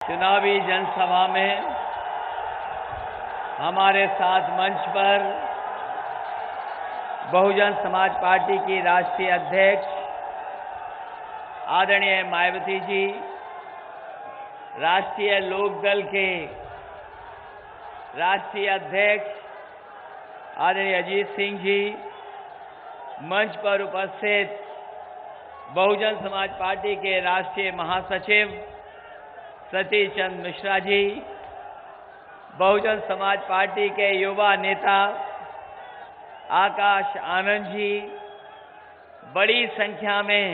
चुनावी जनसभा में हमारे साथ मंच पर बहुजन समाज पार्टी की राष्ट्रीय अध्यक्ष आदरणीय मायावती जी, राष्ट्रीय लोकदल के राष्ट्रीय अध्यक्ष आदरणीय अजीत सिंह जी, मंच पर उपस्थित बहुजन समाज पार्टी के राष्ट्रीय महासचिव सतीश चंद्र मिश्रा जी, बहुजन समाज पार्टी के युवा नेता आकाश आनंद जी, बड़ी संख्या में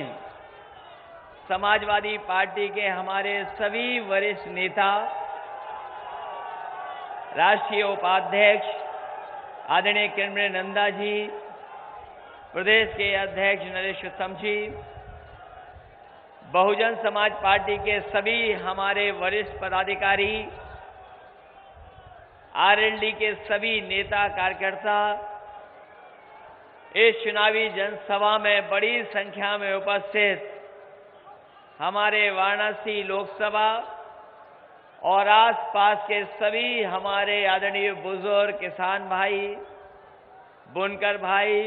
समाजवादी पार्टी के हमारे सभी वरिष्ठ नेता, राष्ट्रीय उपाध्यक्ष आदरणीय किरण नंदा जी, प्रदेश के अध्यक्ष नरेश उत्तम जी, बहुजन समाज पार्टी के सभी हमारे वरिष्ठ पदाधिकारी, आरएलडी के सभी नेता कार्यकर्ता, इस चुनावी जनसभा में बड़ी संख्या में उपस्थित हमारे वाराणसी लोकसभा और आसपास के सभी हमारे आदरणीय बुजुर्ग किसान भाई, बुनकर भाई,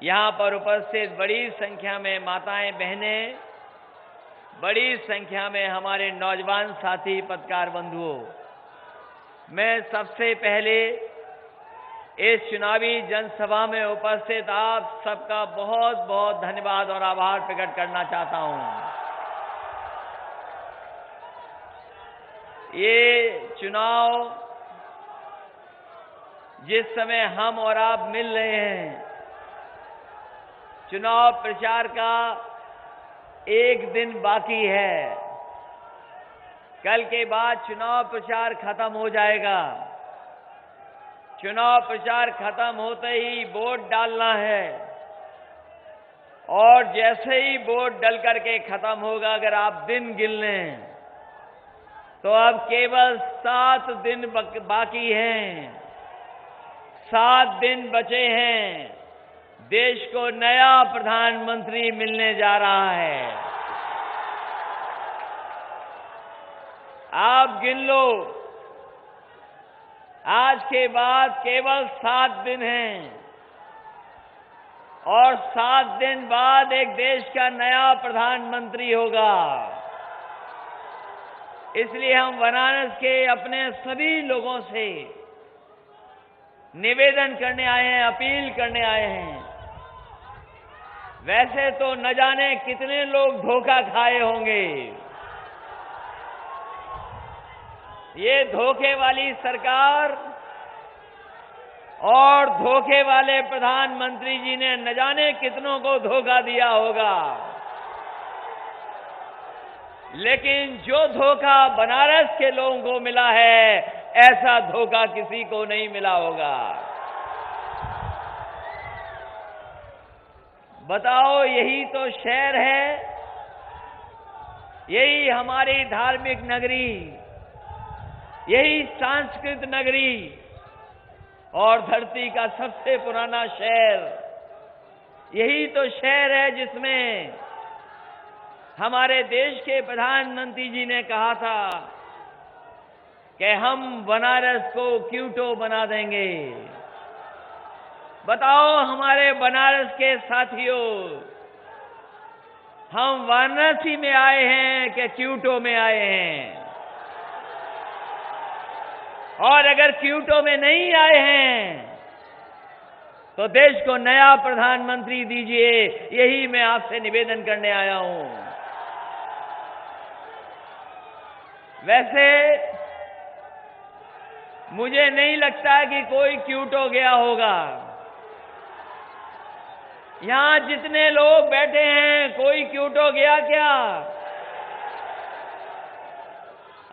यहां पर उपस्थित बड़ी संख्या में माताएं बहनें, बड़ी संख्या में हमारे नौजवान साथी पत्रकार बंधुओं, मैं सबसे पहले इस चुनावी जनसभा में उपस्थित आप सबका बहुत बहुत धन्यवाद और आभार प्रकट करना चाहता हूं। ये चुनाव जिस समय हम और आप मिल रहे हैं, चुनाव प्रचार का एक दिन बाकी है। कल के बाद चुनाव प्रचार खत्म हो जाएगा। चुनाव प्रचार खत्म होते ही वोट डालना है और जैसे ही वोट डल करके खत्म होगा, अगर आप दिन गिन लें तो अब केवल 7 दिन बाकी हैं। 7 दिन बचे हैं। देश को नया प्रधानमंत्री मिलने जा रहा है। आप गिन लो, आज के बाद केवल 7 दिन हैं और 7 दिन बाद एक देश का नया प्रधानमंत्री होगा। इसलिए हम वाराणसी के अपने सभी लोगों से निवेदन करने आए हैं, अपील करने आए हैं। वैसे तो न जाने कितने लोग धोखा खाए होंगे। ये धोखे वाली सरकार और धोखे वाले प्रधानमंत्री जी ने न जाने कितनों को धोखा दिया होगा, लेकिन जो धोखा बनारस के लोगों को मिला है, ऐसा धोखा किसी को नहीं मिला होगा। बताओ, यही तो शहर है, यही हमारी धार्मिक नगरी, यही सांस्कृतिक नगरी और धरती का सबसे पुराना शहर, यही तो शहर है जिसमें हमारे देश के प्रधानमंत्री जी ने कहा था कि हम बनारस को क्यूटो बना देंगे। बताओ हमारे बनारस के साथियों, हम वाराणसी में आए हैं कि क्यूटो में आए हैं? और अगर क्यूटो में नहीं आए हैं तो देश को नया प्रधानमंत्री दीजिए, यही मैं आपसे निवेदन करने आया हूं। वैसे मुझे नहीं लगता कि कोई क्यूटो गया होगा। यहां जितने लोग बैठे हैं, कोई क्यूटो गया क्या?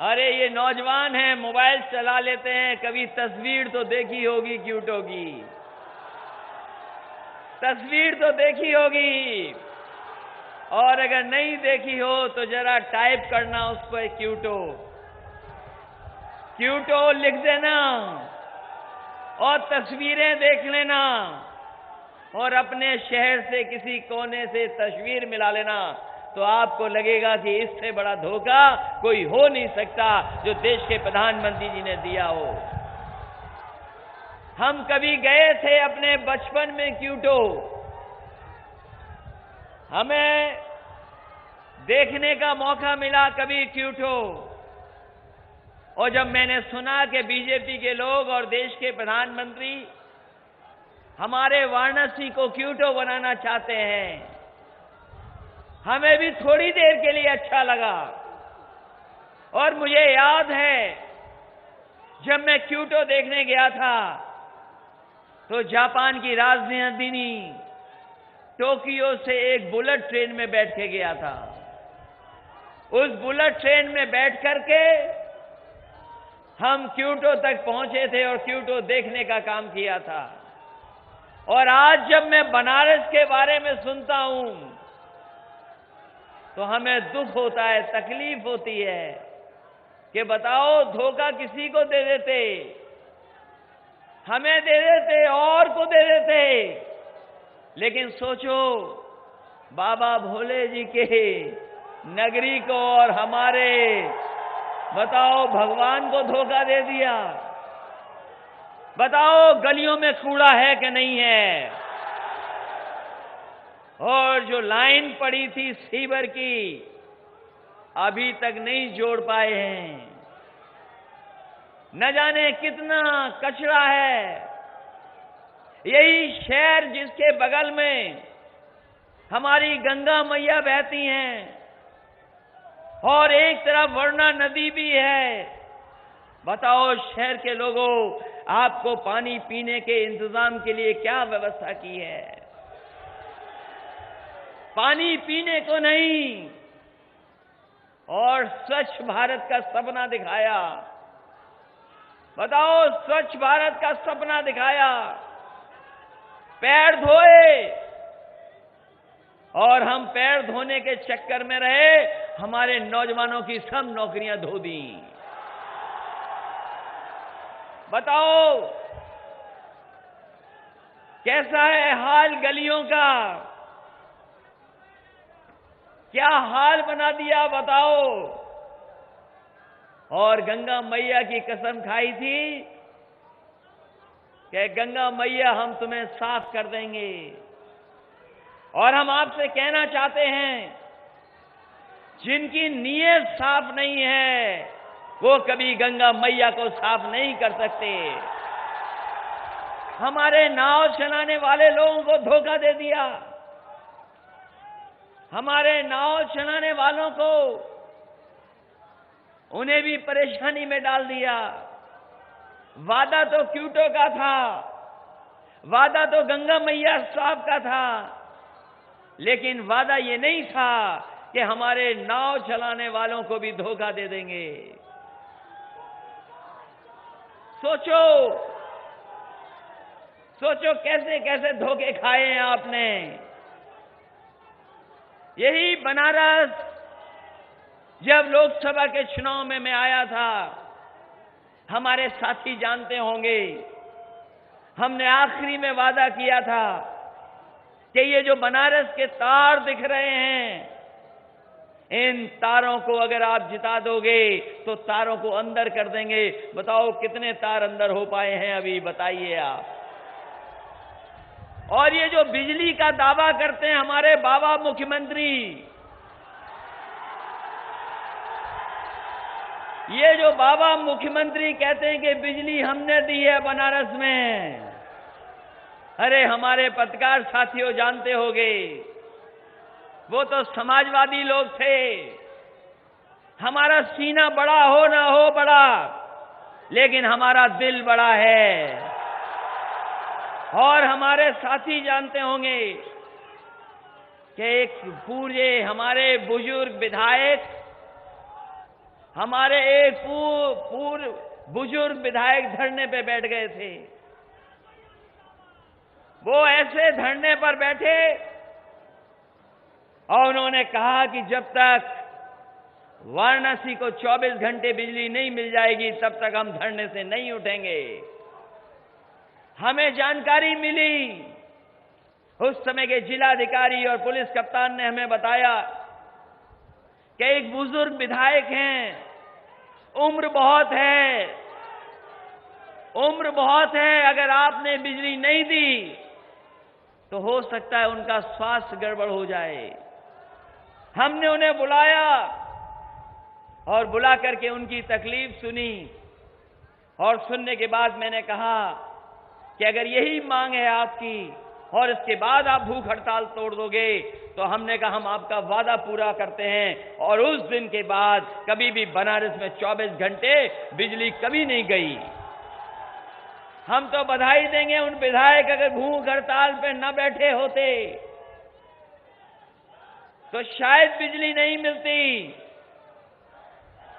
अरे ये नौजवान हैं, मोबाइल चला लेते हैं, कभी तस्वीर तो देखी होगी क्यूटो की, तस्वीर तो देखी होगी। और अगर नहीं देखी हो तो जरा टाइप करना उस पर क्यूटो, क्यूटो लिख देना और तस्वीरें देख लेना और अपने शहर से किसी कोने से तस्वीर मिला लेना। तो आपको लगेगा कि इससे बड़ा धोखा कोई हो नहीं सकता जो देश के प्रधानमंत्री जी ने दिया हो। हम कभी गए थे अपने बचपन में क्यूटो, हमें देखने का मौका मिला कभी क्यूटो, और जब मैंने सुना कि बीजेपी के लोग और देश के प्रधानमंत्री हमारे वाराणसी को क्यूटो बनाना चाहते हैं, हमें भी थोड़ी देर के लिए अच्छा लगा। और मुझे याद है जब मैं क्यूटो देखने गया था तो जापान की राजधानी टोक्यो से एक बुलेट ट्रेन में बैठ के गया था। उस बुलेट ट्रेन में बैठ करके हम क्यूटो तक पहुंचे थे और क्यूटो देखने का काम किया था। और आज जब मैं बनारस के बारे में सुनता हूं तो हमें दुख होता है, तकलीफ होती है कि बताओ धोखा किसी को दे देते, हमें दे देते और को दे देते, लेकिन सोचो बाबा भोले जी के नगरी को और हमारे बताओ भगवान को धोखा दे दिया। बताओ गलियों में कूड़ा है कि नहीं है, और जो लाइन पड़ी थी सीवर की अभी तक नहीं जोड़ पाए हैं। न जाने कितना कचरा है। यही शहर जिसके बगल में हमारी गंगा मैया बहती हैं और एक तरफ वरुणा नदी भी है। बताओ शहर के लोगों, आपको पानी पीने के इंतजाम के लिए क्या व्यवस्था की है? पानी पीने को नहीं, और स्वच्छ भारत का सपना दिखाया। बताओ स्वच्छ भारत का सपना दिखाया, पैर धोए, और हम पैर धोने के चक्कर में रहे, हमारे नौजवानों की सब नौकरियां धो दी। बताओ कैसा है हाल गलियों का, क्या हाल बना दिया बताओ। और गंगा मैया की कसम खाई थी कि गंगा मैया हम तुम्हें साफ कर देंगे। और हम आपसे कहना चाहते हैं, जिनकी नीयत साफ नहीं है वो कभी गंगा मैया को साफ नहीं कर सकते। हमारे नाव चलाने वाले लोगों को धोखा दे दिया, हमारे नाव चलाने वालों को उन्हें भी परेशानी में डाल दिया। वादा तो क्यूटो का था, वादा तो गंगा मैया साफ का था, लेकिन वादा ये नहीं था कि हमारे नाव चलाने वालों को भी धोखा दे देंगे। सोचो सोचो कैसे कैसे धोखे खाए हैं आपने। यही बनारस जब लोकसभा के चुनाव में मैं आया था, हमारे साथी जानते होंगे, हमने आखिरी में वादा किया था कि ये जो बनारस के तार दिख रहे हैं, इन तारों को अगर आप जिता दोगे तो तारों को अंदर कर देंगे। बताओ कितने तार अंदर हो पाए हैं अभी, बताइए आप। और ये जो बिजली का दावा करते हैं हमारे बाबा मुख्यमंत्री, ये जो बाबा मुख्यमंत्री कहते हैं कि बिजली हमने दी है बनारस में, अरे हमारे पत्रकार साथियों जानते होंगे, वो तो समाजवादी लोग थे। हमारा सीना बड़ा हो ना हो बड़ा, लेकिन हमारा दिल बड़ा है। और हमारे साथी जानते होंगे कि एक पूरे हमारे बुजुर्ग विधायक, हमारे एक पूर्व बुजुर्ग विधायक धरने पे बैठ गए थे। वो ऐसे धरने पर बैठे और उन्होंने कहा कि जब तक वाराणसी को 24 घंटे बिजली नहीं मिल जाएगी तब तक हम धरने से नहीं उठेंगे। हमें जानकारी मिली, उस समय के जिलाधिकारी और पुलिस कप्तान ने हमें बताया कि एक बुजुर्ग विधायक हैं, उम्र बहुत है, उम्र बहुत है, अगर आपने बिजली नहीं दी तो हो सकता है उनका स्वास्थ्य गड़बड़ हो जाए। हमने उन्हें बुलाया और बुला करके उनकी तकलीफ सुनी, और सुनने के बाद मैंने कहा कि अगर यही मांग है आपकी और इसके बाद आप भूख हड़ताल तोड़ दोगे तो हमने कहा हम आपका वादा पूरा करते हैं। और उस दिन के बाद कभी भी बनारस में 24 घंटे बिजली कभी नहीं गई। हम तो बधाई देंगे उन विधायक अगर भूख हड़ताल पे न बैठे होते तो शायद बिजली नहीं मिलती।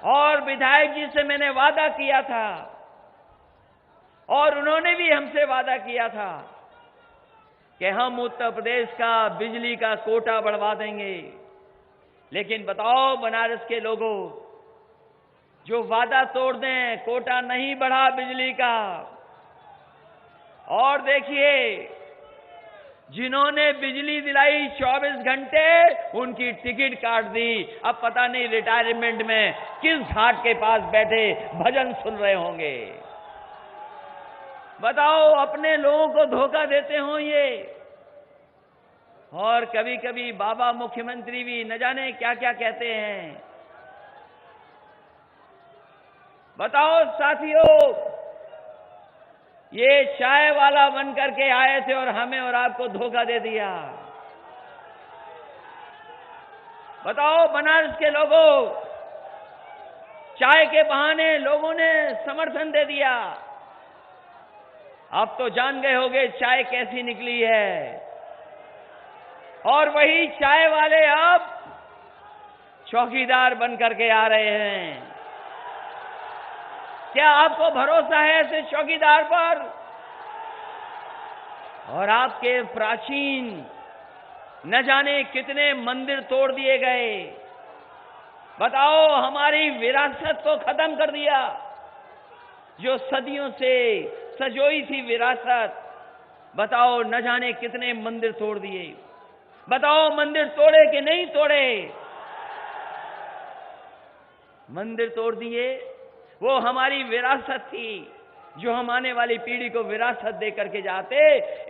और विधायक जी से मैंने वादा किया था और उन्होंने भी हमसे वादा किया था कि हम उत्तर प्रदेश का बिजली का कोटा बढ़वा देंगे। लेकिन बताओ बनारस के लोगों, जो वादा तोड़ दें, कोटा नहीं बढ़ा बिजली का। और देखिए, जिन्होंने बिजली दिलाई 24 घंटे, उनकी टिकट काट दी। अब पता नहीं रिटायरमेंट में किस घाट के पास बैठे भजन सुन रहे होंगे। बताओ, अपने लोगों को धोखा देते हो ये। और कभी कभी बाबा मुख्यमंत्री भी न जाने क्या क्या कहते हैं। बताओ साथियों, ये चाय वाला बन करके आए थे और हमें और आपको धोखा दे दिया। बताओ बनारस के लोगों, चाय के बहाने लोगों ने समर्थन दे दिया। अब तो जान गए होंगे चाय कैसी निकली है। और वही चाय वाले अब चौकीदार बन करके आ रहे हैं। क्या आपको भरोसा है ऐसे चौकीदार पर? और आपके प्राचीन न जाने कितने मंदिर तोड़ दिए गए। बताओ, हमारी विरासत को खत्म कर दिया, जो सदियों से सजोई थी विरासत। बताओ, न जाने कितने मंदिर तोड़ दिए। बताओ, मंदिर तोड़े कि नहीं तोड़े? मंदिर तोड़ दिए। वो हमारी विरासत थी, जो हम आने वाली पीढ़ी को विरासत दे करके जाते।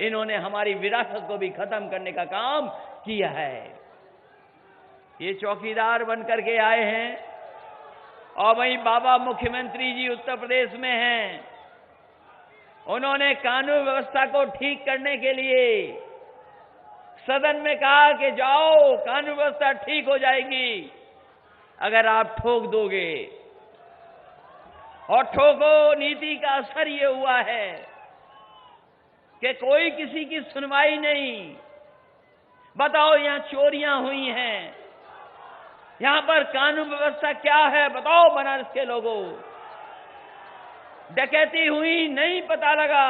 इन्होंने हमारी विरासत को भी खत्म करने का काम किया है। ये चौकीदार बन करके आए हैं। और वहीं बाबा मुख्यमंत्री जी उत्तर प्रदेश में हैं। उन्होंने कानून व्यवस्था को ठीक करने के लिए सदन में कहा कि जाओ, कानून व्यवस्था ठीक हो जाएगी अगर आप ठोक दोगे। और ठोको नीति का असर ये हुआ है कि कोई किसी की सुनवाई नहीं। बताओ, यहां चोरियां हुई हैं, यहां पर कानून व्यवस्था क्या है? बताओ बनारस के लोगों, डकैती हुई नहीं पता लगा,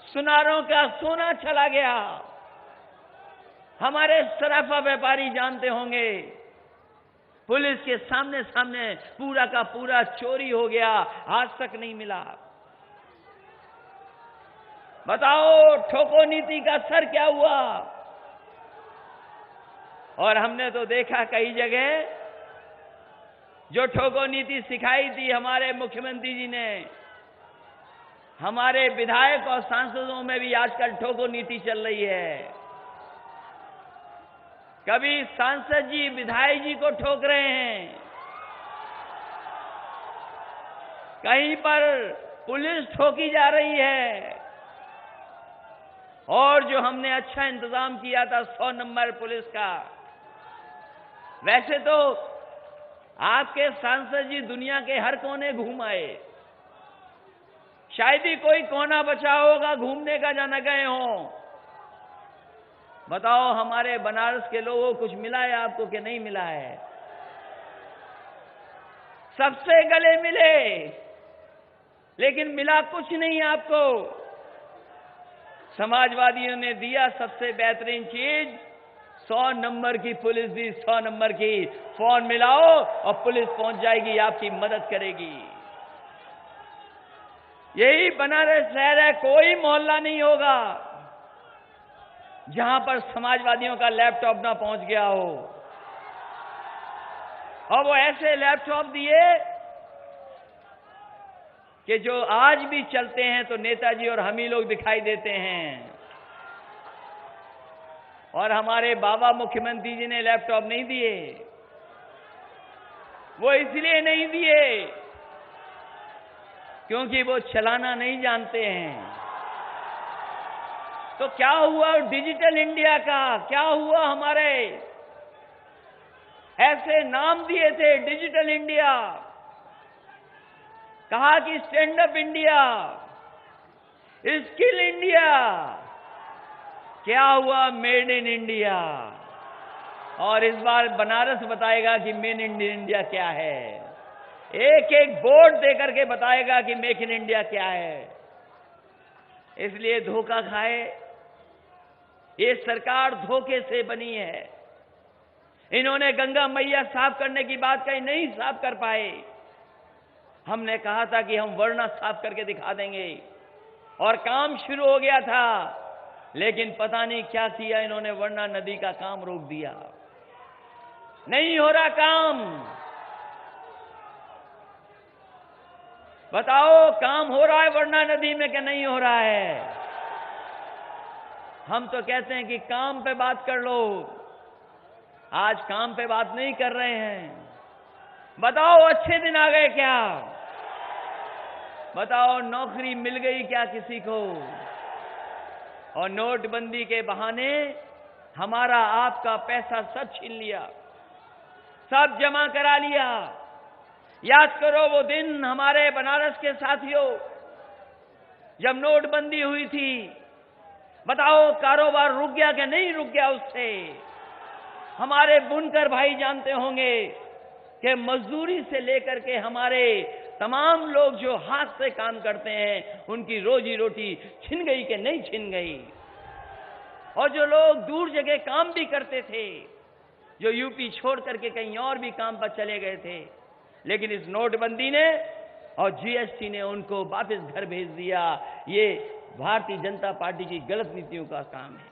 सुनारों का सोना चला गया। हमारे सराफा व्यापारी जानते होंगे, पुलिस के सामने सामने पूरा का पूरा चोरी हो गया, आज तक नहीं मिला। बताओ, ठोको नीति का असर क्या हुआ? और हमने तो देखा कई जगह जो ठोको नीति सिखाई थी हमारे मुख्यमंत्री जी ने, हमारे विधायक और सांसदों में भी आजकल ठोको नीति चल रही है। कभी सांसद जी विधायक जी को ठोक रहे हैं, कहीं पर पुलिस ठोकी जा रही है। और जो हमने अच्छा इंतजाम किया था 100 नंबर पुलिस का, वैसे तो आपके सांसद जी दुनिया के हर कोने घूम आए, शायद ही कोई कोना बचा होगा घूमने का जा न गए हों। बताओ, हमारे बनारस के लोगों को कुछ मिला है आपको कि नहीं मिला है? सबसे गले मिले, लेकिन मिला कुछ नहीं आपको। समाजवादियों ने दिया सबसे बेहतरीन चीज, 100 नंबर की पुलिस दी। 100 नंबर की फोन मिलाओ और पुलिस पहुंच जाएगी, आपकी मदद करेगी। यही बनारस शहर है, कोई मोहल्ला नहीं होगा जहां पर समाजवादियों का लैपटॉप ना पहुंच गया हो। और वो ऐसे लैपटॉप दिए कि जो आज भी चलते हैं तो नेताजी और हम ही लोग दिखाई देते हैं। और हमारे बाबा मुख्यमंत्री जी ने लैपटॉप नहीं दिए। वो इसलिए नहीं दिए क्योंकि वो चलाना नहीं जानते हैं। तो क्या हुआ डिजिटल इंडिया का? क्या हुआ? हमारे ऐसे नाम दिए थे, डिजिटल इंडिया, कहा कि stand up India, skill India. क्या हुआ? Made in India. और इस बार बनारस बताएगा कि मेड इन इंडिया क्या है। एक एक बोर्ड देकर के बताएगा कि मेक इन इंडिया क्या है। इसलिए धोखा खाए। ये सरकार धोखे से बनी है। इन्होंने गंगा मैया साफ करने की बात कही, नहीं साफ कर पाए। हमने कहा था कि हम वरना साफ करके दिखा देंगे और काम शुरू हो गया था, लेकिन पता नहीं क्या किया इन्होंने, वरना नदी का काम रोक दिया। नहीं हो रहा काम। बताओ काम हो रहा है वरना नदी में कि नहीं हो रहा है? हम तो कहते हैं कि काम पे बात कर लो। आज काम पे बात नहीं कर रहे हैं। बताओ अच्छे दिन आ गए क्या? बताओ नौकरी मिल गई क्या किसी को? और नोटबंदी के बहाने हमारा आपका पैसा सब छीन लिया, सब जमा करा लिया। याद करो वो दिन हमारे बनारस के साथियों, जब नोटबंदी हुई थी। बताओ कारोबार रुक गया कि नहीं रुक गया उससे? हमारे बुनकर भाई जानते होंगे कि मजदूरी से लेकर के हमारे तमाम लोग जो हाथ से काम करते हैं, उनकी रोजी रोटी छिन गई कि नहीं छिन गई? और जो लोग दूर जगह काम भी करते थे, जो यूपी छोड़ करके कहीं और भी काम पर चले गए थे, लेकिन इस नोटबंदी ने और जीएसटी ने उनको वापस घर भेज दिया। ये भारतीय जनता पार्टी की गलत नीतियों का काम है।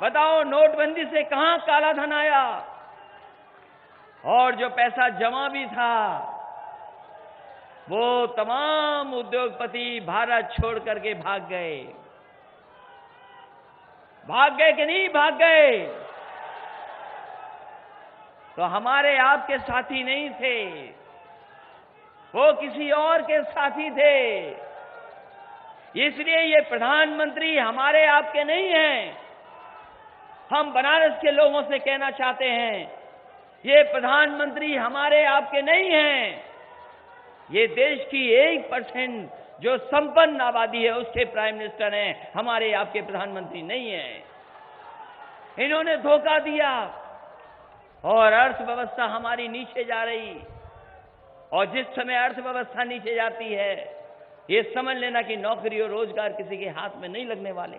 बताओ नोटबंदी से कहां काला धन आया? और जो पैसा जमा भी था, वो तमाम उद्योगपति भारत छोड़ करके भाग गए। भाग गए कि नहीं भाग गए? तो हमारे आपके साथी नहीं थे, वो किसी और के साथी थे। इसलिए ये प्रधानमंत्री हमारे आपके नहीं हैं। हम बनारस के लोगों से कहना चाहते हैं, ये प्रधानमंत्री हमारे आपके नहीं हैं। ये देश की 1% जो संपन्न आबादी है उसके प्राइम मिनिस्टर हैं, हमारे आपके प्रधानमंत्री नहीं हैं। इन्होंने धोखा दिया और अर्थव्यवस्था हमारी नीचे जा रही। और जिस समय अर्थव्यवस्था नीचे जाती है, ये समझ लेना कि नौकरी और रोजगार किसी के हाथ में नहीं लगने वाले।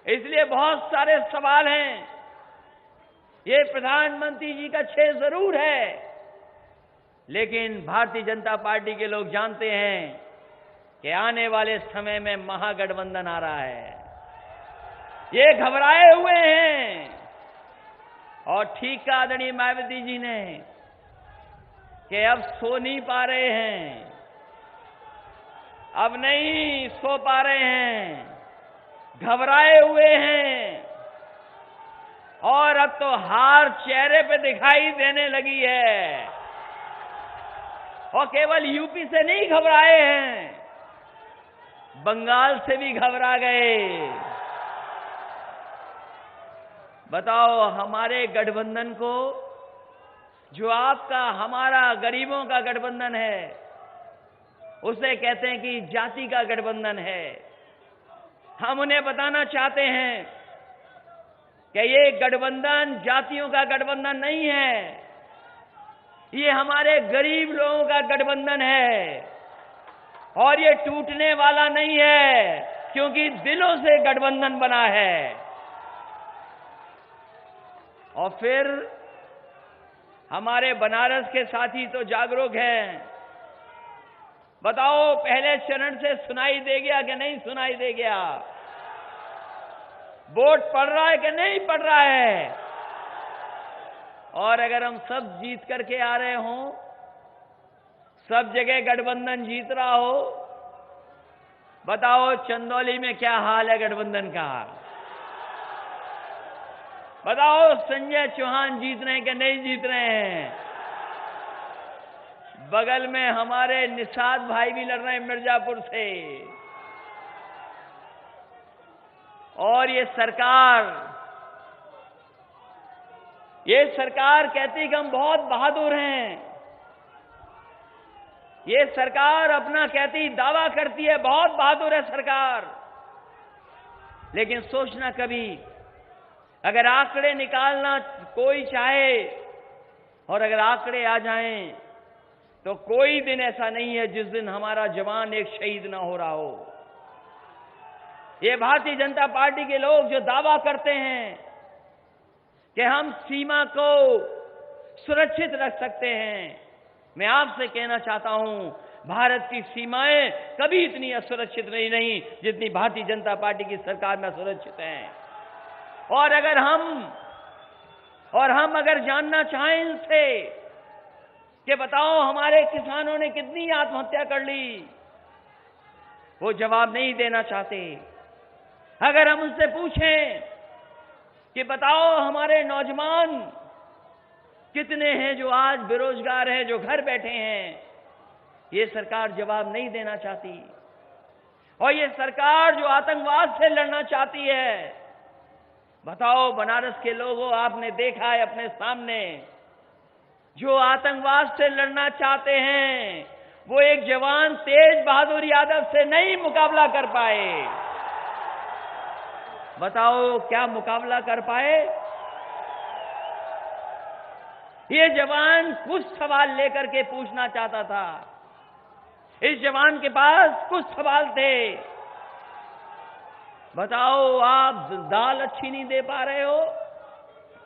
इसलिए बहुत सारे सवाल हैं। ये प्रधानमंत्री जी का छेद जरूर है, लेकिन भारतीय जनता पार्टी के लोग जानते हैं कि आने वाले समय में महागठबंधन आ रहा है। ये घबराए हुए हैं। और ठीक कहा आदरणीय मायावती जी ने कि अब सो नहीं पा रहे हैं, अब नहीं सो पा रहे हैं, घबराए हुए हैं। और अब तो हार चेहरे पे दिखाई देने लगी है। और केवल यूपी से नहीं घबराए हैं, बंगाल से भी घबरा गए। बताओ हमारे गठबंधन को, जो आपका हमारा गरीबों का गठबंधन है, उसे कहते हैं कि जाति का गठबंधन है। हम उन्हें बताना चाहते हैं कि ये गठबंधन जातियों का गठबंधन नहीं है, ये हमारे गरीब लोगों का गठबंधन है। और ये टूटने वाला नहीं है, क्योंकि दिलों से गठबंधन बना है। और फिर हमारे बनारस के साथी तो जागरूक हैं। बताओ पहले चरण से सुनाई दे गया कि नहीं सुनाई दे गया? वोट पड़ रहा है कि नहीं पड़ रहा है? और अगर हम सब जीत करके आ रहे हों, सब जगह गठबंधन जीत रहा हो, बताओ चंदौली में क्या हाल है गठबंधन का? बताओ संजय चौहान जीत रहे हैं कि नहीं जीत रहे हैं? बगल में हमारे निषाद भाई भी लड़ रहे हैं मिर्जापुर से। और ये सरकार कहती है कि हम बहुत बहादुर हैं। ये सरकार अपना कहती, दावा करती है बहुत बहादुर है सरकार। लेकिन सोचना कभी, अगर आंकड़े निकालना कोई चाहे और अगर आंकड़े आ जाएं, तो कोई दिन ऐसा नहीं है जिस दिन हमारा जवान एक शहीद ना हो रहा हो। ये भारतीय जनता पार्टी के लोग जो दावा करते हैं कि हम सीमा को सुरक्षित रख सकते हैं, मैं आपसे कहना चाहता हूं, भारत की सीमाएं कभी इतनी असुरक्षित नहीं जितनी भारतीय जनता पार्टी की सरकार में सुरक्षित हैं। और हम अगर जानना चाहें इनसे कि बताओ हमारे किसानों ने कितनी आत्महत्या कर ली, वो जवाब नहीं देना चाहते। अगर हम उनसे पूछें कि बताओ हमारे नौजवान कितने हैं जो आज बेरोजगार हैं, जो घर बैठे हैं, ये सरकार जवाब नहीं देना चाहती। और ये सरकार जो आतंकवाद से लड़ना चाहती है, बताओ बनारस के लोगों, आपने देखा है अपने सामने, जो आतंकवाद से लड़ना चाहते हैं वो एक जवान तेज बहादुर यादव से नहीं मुकाबला कर पाए। बताओ क्या मुकाबला कर पाए? ये जवान कुछ सवाल लेकर के पूछना चाहता था। इस जवान के पास कुछ सवाल थे। बताओ आप दाल अच्छी नहीं दे पा रहे हो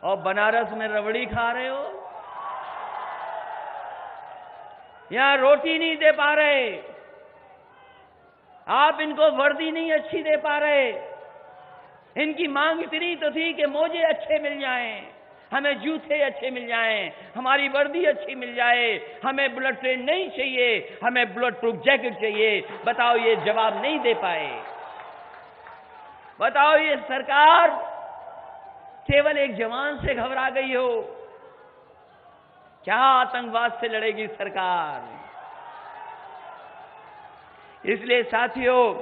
और बनारस में रबड़ी खा रहे हो, यहां रोटी नहीं दे पा रहे, आप इनको वर्दी नहीं अच्छी दे पा रहे। इनकी मांग इतनी तो थी कि मोजे अच्छे मिल जाएं, हमें जूते अच्छे मिल जाएं, हमारी वर्दी अच्छी मिल जाए, हमें बुलेट ट्रेन नहीं चाहिए, हमें बुलेट प्रूफ जैकेट चाहिए। बताओ ये जवाब नहीं दे पाए। बताओ ये सरकार केवल एक जवान से घबरा गई हो, क्या आतंकवाद से लड़ेगी सरकार? इसलिए साथियों,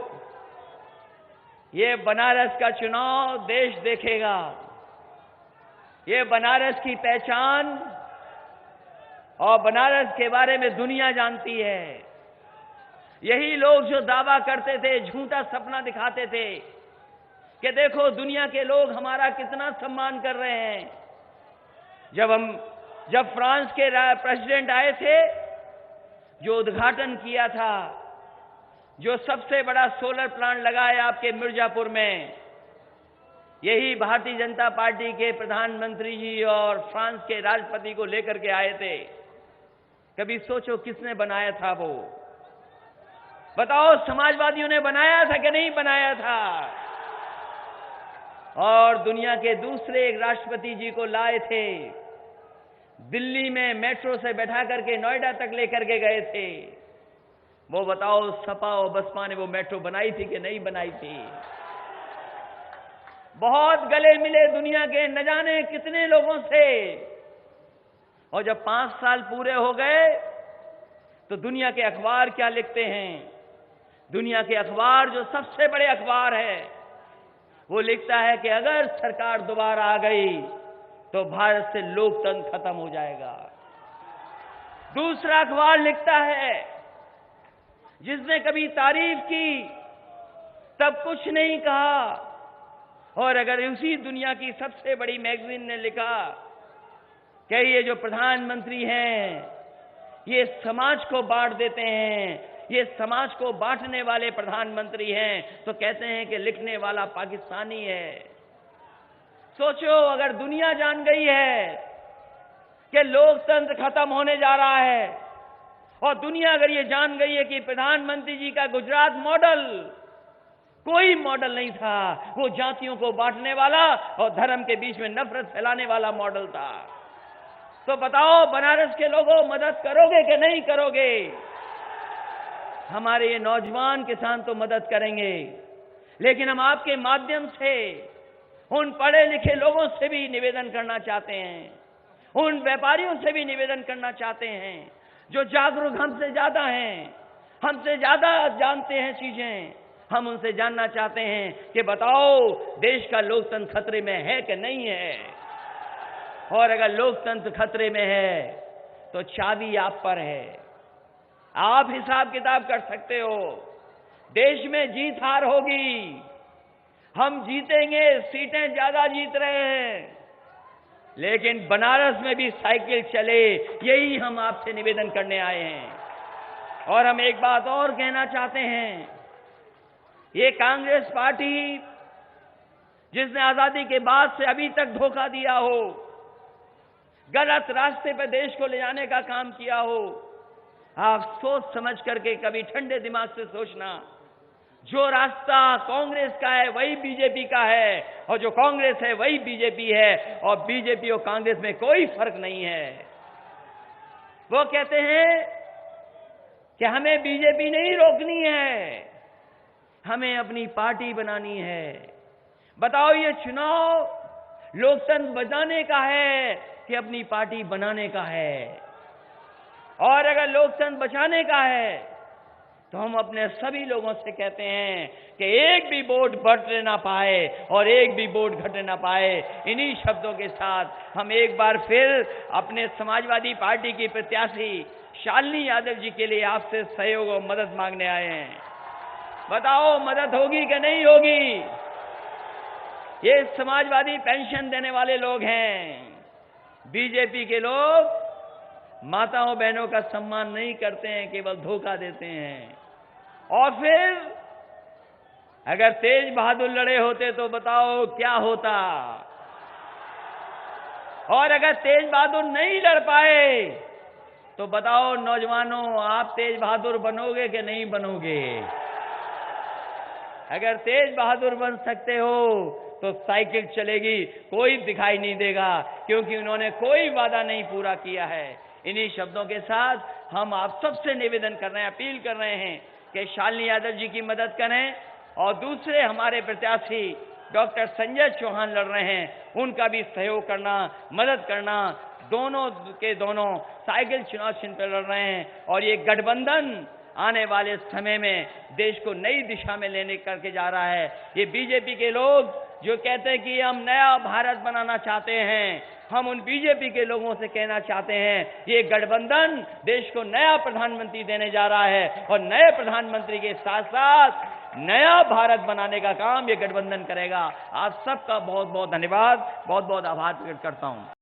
ये बनारस का चुनाव देश देखेगा। ये बनारस की पहचान और बनारस के बारे में दुनिया जानती है। यही लोग जो दावा करते थे, झूठा सपना दिखाते थे कि देखो दुनिया के लोग हमारा कितना सम्मान कर रहे हैं। जब फ्रांस के प्रेसिडेंट आए थे, जो उद्घाटन किया था, जो सबसे बड़ा सोलर प्लांट लगाया आपके मिर्जापुर में, यही भारतीय जनता पार्टी के प्रधानमंत्री जी और फ्रांस के राष्ट्रपति को लेकर के आए थे। कभी सोचो किसने बनाया था वो? बताओ समाजवादियों ने बनाया था कि नहीं बनाया था? और दुनिया के दूसरे एक राष्ट्रपति जी को लाए थे, दिल्ली में मेट्रो से बैठा करके नोएडा तक लेकर के गए थे। वो बताओ सपा और बसपा ने वो मेट्रो बनाई थी कि नहीं बनाई थी? बहुत गले मिले दुनिया के न जाने कितने लोगों से, और जब 5 साल पूरे हो गए तो दुनिया के अखबार क्या लिखते हैं? दुनिया के अखबार जो सबसे बड़े अखबार है, वो लिखता है कि अगर सरकार दोबारा आ गई तो भारत से लोकतंत्र खत्म हो जाएगा। दूसरा अखबार लिखता है, जिसने कभी तारीफ की तब कुछ नहीं कहा, और अगर उसी दुनिया की सबसे बड़ी मैगजीन ने लिखा कि ये जो प्रधानमंत्री हैं ये समाज को बांट देते हैं, ये समाज को बांटने वाले प्रधानमंत्री हैं, तो कहते हैं कि लिखने वाला पाकिस्तानी है। सोचो अगर दुनिया जान गई है कि लोकतंत्र खत्म होने जा रहा है, और दुनिया अगर ये जान गई है कि प्रधानमंत्री जी का गुजरात मॉडल कोई मॉडल नहीं था, वो जातियों को बांटने वाला और धर्म के बीच में नफरत फैलाने वाला मॉडल था। तो बताओ बनारस के लोगों, मदद करोगे कि नहीं करोगे? हमारे ये नौजवान किसान तो मदद करेंगे, लेकिन हम आपके माध्यम से उन पढ़े लिखे लोगों से भी निवेदन करना चाहते हैं, उन व्यापारियों से भी निवेदन करना चाहते हैं जो जागरूक हमसे ज्यादा हैं, हमसे ज्यादा जानते हैं चीजें। हम उनसे जानना चाहते हैं कि बताओ देश का लोकतंत्र खतरे में है कि नहीं है? और अगर लोकतंत्र खतरे में है तो चाबी आप पर है। आप हिसाब किताब कर सकते हो। देश में जीत हार होगी, हम जीतेंगे, सीटें ज्यादा जीत रहे हैं, लेकिन बनारस में भी साइकिल चले, यही हम आपसे निवेदन करने आए हैं। और हम एक बात और कहना चाहते हैं, ये कांग्रेस पार्टी जिसने आजादी के बाद से अभी तक धोखा दिया हो, गलत रास्ते पर देश को ले जाने का काम किया हो, आप सोच समझ करके कभी ठंडे दिमाग से सोचना। जो रास्ता कांग्रेस का है वही बीजेपी का है, और जो कांग्रेस है वही बीजेपी है, और बीजेपी और कांग्रेस में कोई फर्क नहीं है। वो कहते हैं कि हमें बीजेपी नहीं रोकनी है, हमें अपनी पार्टी बनानी है। बताओ ये चुनाव लोकतंत्र बचाने का है कि अपनी पार्टी बनाने का है? और अगर लोकतंत्र बचाने का है तो हम अपने सभी लोगों से कहते हैं कि एक भी वोट बढ़ने ना पाए और एक भी वोट घटने ना पाए। इन्हीं शब्दों के साथ हम एक बार फिर अपने समाजवादी पार्टी की प्रत्याशी शालिनी यादव जी के लिए आपसे सहयोग और मदद मांगने आए हैं। बताओ मदद होगी कि नहीं होगी? ये समाजवादी पेंशन देने वाले लोग हैं। बीजेपी के लोग माताओं बहनों का सम्मान नहीं करते हैं, केवल धोखा देते हैं। और फिर अगर तेज बहादुर लड़े होते तो बताओ क्या होता? और अगर तेज बहादुर नहीं लड़ पाए तो बताओ नौजवानों, आप तेज बहादुर बनोगे कि नहीं बनोगे? अगर तेज बहादुर बन सकते हो तो साइकिल चलेगी, कोई दिखाई नहीं देगा, क्योंकि उन्होंने कोई वादा नहीं पूरा किया है। इन्हीं शब्दों के साथ हम आप सबसे निवेदन कर रहे हैं, अपील कर रहे हैं कि शालिनी यादव जी की मदद करें, और दूसरे हमारे प्रत्याशी डॉक्टर संजय चौहान लड़ रहे हैं, उनका भी सहयोग करना, मदद करना। दोनों के दोनों साइकिल चुनाव चिन्ह पर लड़ रहे हैं, और ये गठबंधन आने वाले समय में देश को नई दिशा में लेने करके जा रहा है। ये बीजेपी के लोग जो कहते हैं कि हम नया भारत बनाना चाहते हैं, हम उन बीजेपी के लोगों से कहना चाहते हैं, ये गठबंधन देश को नया प्रधानमंत्री देने जा रहा है, और नए प्रधानमंत्री के साथ साथ नया भारत बनाने का काम ये गठबंधन करेगा। आप सबका बहुत बहुत धन्यवाद, बहुत बहुत आभार प्रकट करता हूं।